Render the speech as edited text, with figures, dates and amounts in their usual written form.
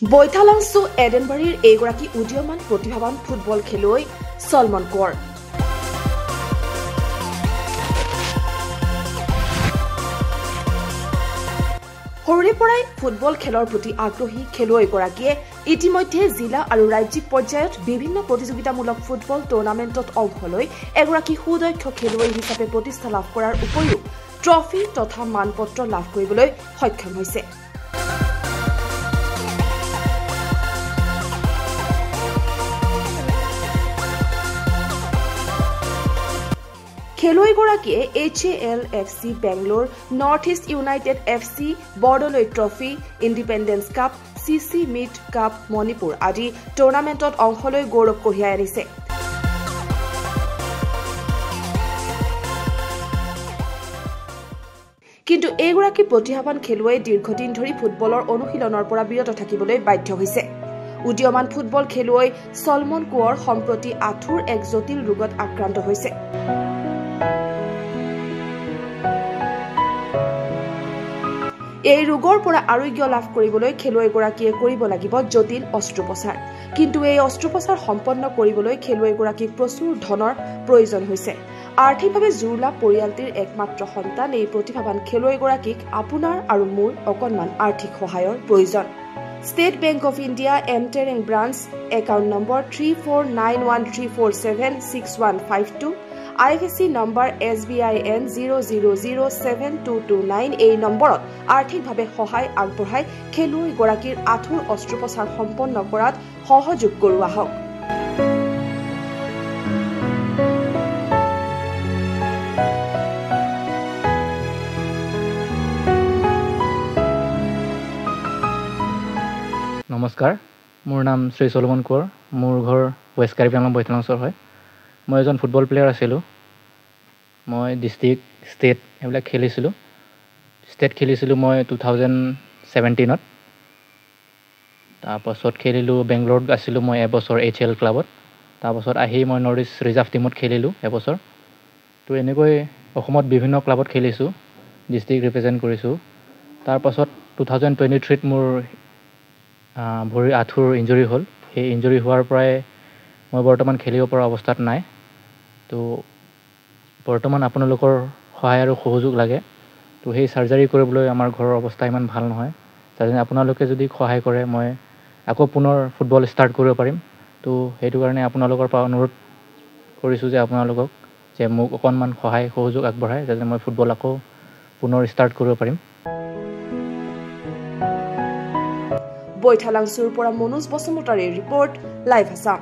বৈঠালাংছু এডেনবাৰীৰ এগৰাকী উদীয়মান প্ৰতিভাৱান ফুটবল খেলুৱৈ সলমন কোঁৱৰ। সৰুৰে পৰাই ফুটবল খেলৰ প্ৰতি আগ্ৰহী খেলুৱৈগৰাকীয়ে ইতিমধ্যে জিলা আৰু ৰাজ্যিক পৰ্যায়ত বিভিন্ন প্ৰতিযোগিতামূলক ফুটবল টুৰ্ণামেণ্টত অংশ লৈ এগৰাকী সুদক্ষ খেলুৱৈ হিচাপে প্ৰতিষ্ঠা লাভ কৰাৰ উপৰিও ট্ৰফি তথা মানপত্ৰ লাভ কৰিবলৈ সক্ষম হৈছে। খেলুৱৈগৰাকীয়ে HALFC Bangalore, north east United FC, Bordoloi trophy, independence cup, CC mid cup, Manipur আদি টুৰ্ণামেণ্টত অংশ লৈ গৌৰৱ কঢ়িয়াই আনিছে। কিন্তু এইগৰাকী প্ৰতিভাৱান খেলুৱৈ দীৰ্ঘদিন ধৰি ফুটবলৰ অনুশীলনৰ পৰা বিৰত থাকিবলৈ বাধ্য হৈছে। উদীয়মান ফুটবল খেলুৱৈ সলমন কোঁৱৰ সম্প্ৰতি আঁঠুৰ এক জটিল ৰোগত আক্ৰান্ত হৈছে। এই ৰোগৰ পৰা আৰোগ্য লাভ কৰিবলৈ খেলুৱৈগৰাকীয়ে কৰিব লাগিব জটিল অস্ত্ৰোপচাৰ। কিন্তু এই অস্ত্ৰোপচাৰ সম্পন্ন কৰিবলৈ খেলুৱৈগৰাকীক প্ৰচুৰ ধনৰ প্ৰয়োজন হৈছে। আৰ্থিকভাৱে জুৰুলা পৰিয়ালটিৰ একমাত্ৰ সন্তান এই প্ৰতিভাৱান খেলুৱৈগৰাকীক আপোনাৰ আৰু মোৰ অকণমান আৰ্থিক সহায়ৰ প্ৰয়োজন। State bank of India entering branch account number 349134765152, IFSC number SBIN 0007229 এই নম্বৰত আৰ্থিকভাৱে সহায় আগবঢ়াই খেলুৱৈগৰাকীৰ আঁঠুৰ অস্ত্ৰোপচাৰ সম্পন্ন কৰাত সহযোগ কৰোৱা হওক। নমস্কাৰ, মোৰ নাম শ্ৰী সলমন কোঁৱৰ। মোৰ ঘৰ ৱেষ্ট কাৰ্বি আংলং বৈঠালাংছৰ হয়। মই এজন ফুটবল প্লেয়াৰ আছিলোঁ। মই ডিষ্ট্ৰিক্ট, ষ্টেট এইবিলাক খেলিছিলোঁ। ষ্টেট খেলিছিলোঁ মই 2017ত। তাৰপাছত খেলিলোঁ বেংগলোৰত আছিলোঁ মই এবছৰ HL ক্লাবত। তাৰপাছত আহি মই নৰ্থ ইষ্ট ৰিজাৰ্ভ টীমত খেলিলোঁ এবছৰ। তো এনেকৈ অসমত বিভিন্ন ক্লাবত খেলিছোঁ, ডিষ্ট্ৰিক্ট ৰিপ্ৰেজেণ্ট কৰিছোঁ। তাৰপাছত 2023ত মোৰ ভৰিৰ আঁঠুৰ ইঞ্জুৰি হ'ল। সেই ইঞ্জুৰি হোৱাৰ পৰাই মই বৰ্তমান খেলিব পৰা অৱস্থাত নাই। তো বৰ্তমান আপোনালোকৰ সহায় আৰু সহযোগ লাগে। তো সেই চাৰ্জাৰী কৰিবলৈ আমাৰ ঘৰৰ অৱস্থা ইমান ভাল নহয়। যাতে আপোনালোকে যদি সহায় কৰে মই আকৌ পুনৰ ফুটবল ষ্টাৰ্ট কৰিব পাৰিম। তো সেইটো কাৰণে আপোনালোকৰ পৰা অনুৰোধ কৰিছোঁ যে আপোনালোকক যে মোক অকণমান সহায় সহযোগ আগবঢ়ায় যাতে মই ফুটবল আকৌ পুনৰ ষ্টাৰ্ট কৰিব পাৰিম। বৈঠালাংছুৰ পৰা মনোজ বসুমতাৰীৰ ৰিপৰ্ট, লাইভ আছাম।